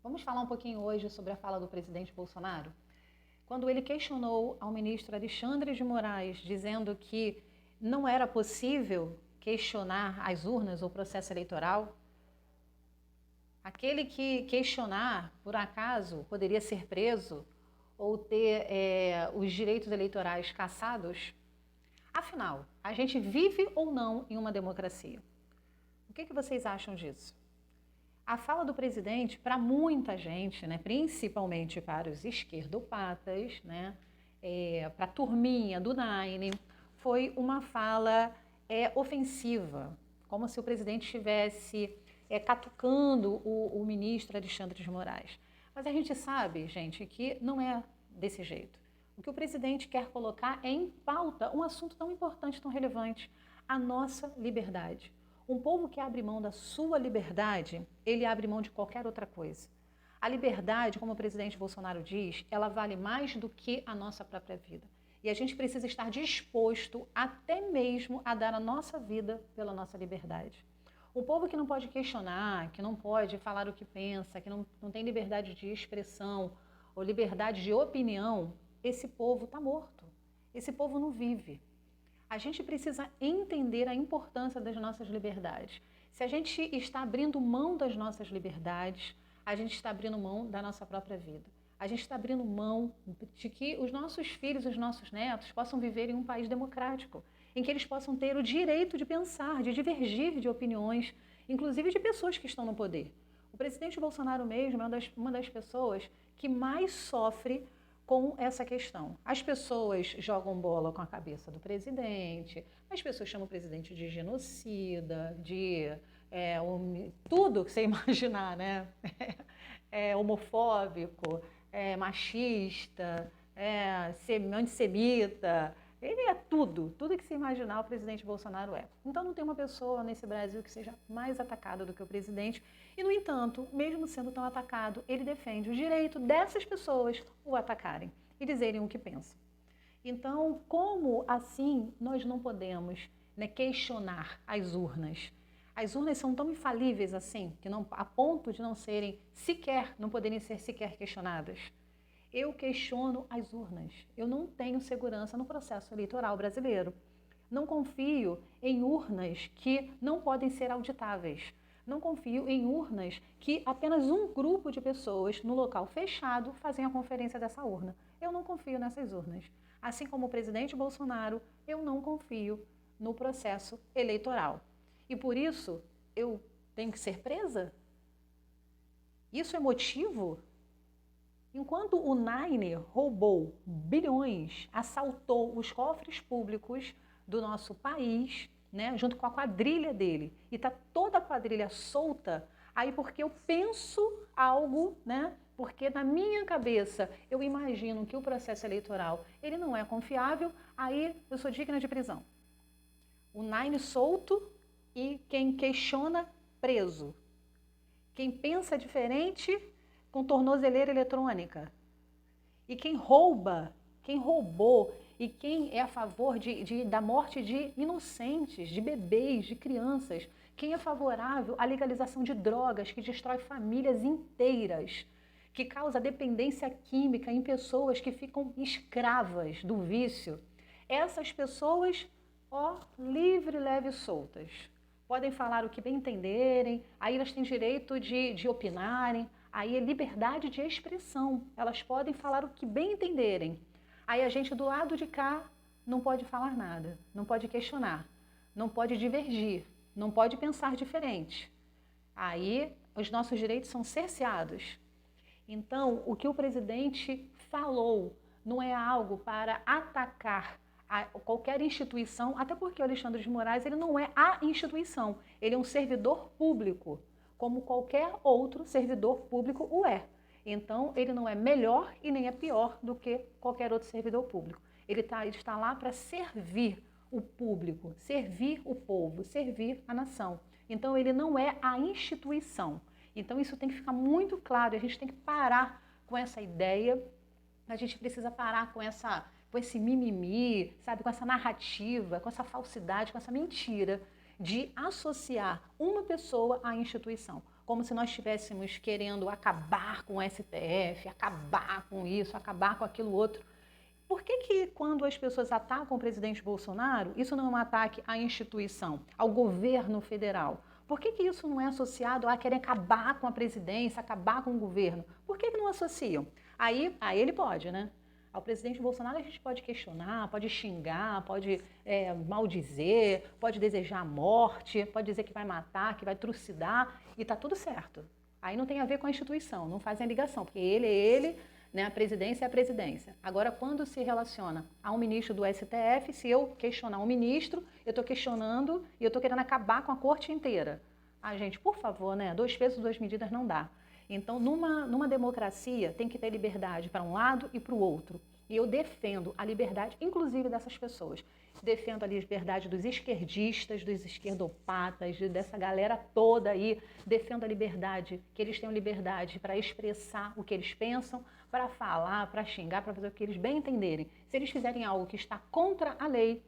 Vamos falar um pouquinho hoje sobre a fala do presidente Bolsonaro? Quando ele questionou ao ministro Alexandre de Moraes, dizendo que não era possível questionar as urnas ou o processo eleitoral, aquele que questionar, por acaso, poderia ser preso ou ter os direitos eleitorais cassados? Afinal, a gente vive ou não em uma democracia? O que vocês acham disso? A fala do presidente, para muita gente, né, principalmente para os esquerdopatas, né, para a turminha do Nine, foi uma fala ofensiva, como se o presidente estivesse catucando o ministro Alexandre de Moraes. Mas a gente sabe, gente, que não é desse jeito. O que o presidente quer colocar é em pauta um assunto tão importante, tão relevante, a nossa liberdade. Um povo que abre mão da sua liberdade, ele abre mão de qualquer outra coisa. A liberdade, como o presidente Bolsonaro diz, ela vale mais do que a nossa própria vida. E a gente precisa estar disposto até mesmo a dar a nossa vida pela nossa liberdade. Um povo que não pode questionar, que não pode falar o que pensa, que não tem liberdade de expressão ou liberdade de opinião, esse povo está morto. Esse povo não vive. A gente precisa entender a importância das nossas liberdades. Se a gente está abrindo mão das nossas liberdades, a gente está abrindo mão da nossa própria vida. A gente está abrindo mão de que os nossos filhos, os nossos netos possam viver em um país democrático, em que eles possam ter o direito de pensar, de divergir de opiniões, inclusive de pessoas que estão no poder. O presidente Bolsonaro mesmo é uma das pessoas que mais sofre com essa questão. As pessoas jogam bola com a cabeça do presidente, as pessoas chamam o presidente de genocida, de tudo que você imaginar, né? Homofóbico, machista, antissemita. Ele é tudo que se imaginar o presidente Bolsonaro é. Então não tem uma pessoa nesse Brasil que seja mais atacada do que o presidente. E, no entanto, mesmo sendo tão atacado, ele defende o direito dessas pessoas o atacarem e dizerem o que pensam. Então, como assim nós não podemos, né, questionar as urnas? As urnas são tão infalíveis assim, que não, a ponto de não poderem ser sequer questionadas. Eu questiono as urnas. Eu não tenho segurança no processo eleitoral brasileiro. Não confio em urnas que não podem ser auditáveis. Não confio em urnas que apenas um grupo de pessoas no local fechado fazem a conferência dessa urna. Eu não confio nessas urnas. Assim como o presidente Bolsonaro, eu não confio no processo eleitoral. E por isso, eu tenho que ser presa? Isso é motivo? Enquanto o Nine roubou bilhões, assaltou os cofres públicos do nosso país, né, junto com a quadrilha dele, e está toda a quadrilha solta, aí porque eu penso algo, né, porque na minha cabeça eu imagino que o processo eleitoral ele não é confiável, aí eu sou digna de prisão. O Nine solto e quem questiona preso. Quem pensa diferente com tornozeleira eletrônica. E quem roubou e quem é a favor da morte de inocentes, de bebês, de crianças, quem é favorável à legalização de drogas que destrói famílias inteiras, que causa dependência química em pessoas que ficam escravas do vício, essas pessoas, livre, leve e soltas. Podem falar o que bem entenderem, aí elas têm direito de opinarem, aí é liberdade de expressão, elas podem falar o que bem entenderem. Aí a gente do lado de cá não pode falar nada, não pode questionar, não pode divergir, não pode pensar diferente. Aí os nossos direitos são cerceados. Então, o que o presidente falou não é algo para atacar qualquer instituição, até porque o Alexandre de Moraes ele não é a instituição, ele é um servidor público, como qualquer outro servidor público o é. Então, ele não é melhor e nem é pior do que qualquer outro servidor público. Ele está lá para servir o público, servir o povo, servir a nação. Então, ele não é a instituição. Então, isso tem que ficar muito claro, a gente tem que parar com essa ideia, a gente precisa parar com esse mimimi, sabe, com essa narrativa, com essa falsidade, com essa mentira de associar uma pessoa à instituição. como se nós estivéssemos querendo acabar com o STF, acabar com isso, acabar com aquilo outro. Por que quando as pessoas atacam o presidente Bolsonaro, isso não é um ataque à instituição, ao governo federal? Por que isso não é associado a querer acabar com a presidência, acabar com o governo? Por que não associam? Aí, a ele pode, né? Ao presidente Bolsonaro a gente pode questionar, pode xingar, pode maldizer, pode desejar a morte, pode dizer que vai matar, que vai trucidar, e está tudo certo. Aí não tem a ver com a instituição, não fazem a ligação, porque ele é ele, né, a presidência é a presidência. Agora, quando se relaciona a um ministro do STF, se eu questionar um ministro, eu estou questionando e eu estou querendo acabar com a corte inteira. Ah, gente, por favor, né? 2 pesos, 2 medidas não dá. Então, numa democracia, tem que ter liberdade para um lado e para o outro. E eu defendo a liberdade, inclusive dessas pessoas. Defendo a liberdade dos esquerdistas, dos esquerdopatas, dessa galera toda aí. Defendo a liberdade, que eles tenham liberdade para expressar o que eles pensam, para falar, para xingar, para fazer o que eles bem entenderem. Se eles fizerem algo que está contra a lei,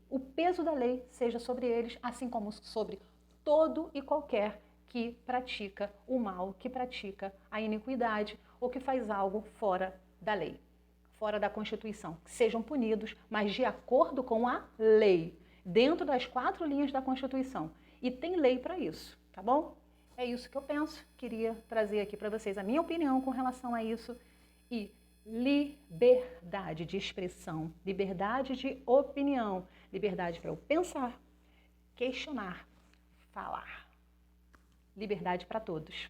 o peso da lei seja sobre eles, assim como sobre todo e qualquer que pratica o mal, que pratica a iniquidade ou que faz algo fora da lei, fora da Constituição. Que sejam punidos, mas de acordo com a lei, dentro das 4 linhas da Constituição. E tem lei para isso, tá bom? É isso que eu penso. Queria trazer aqui para vocês a minha opinião com relação a isso. E liberdade de expressão, liberdade de opinião, liberdade para eu pensar, questionar, falar. Liberdade para todos.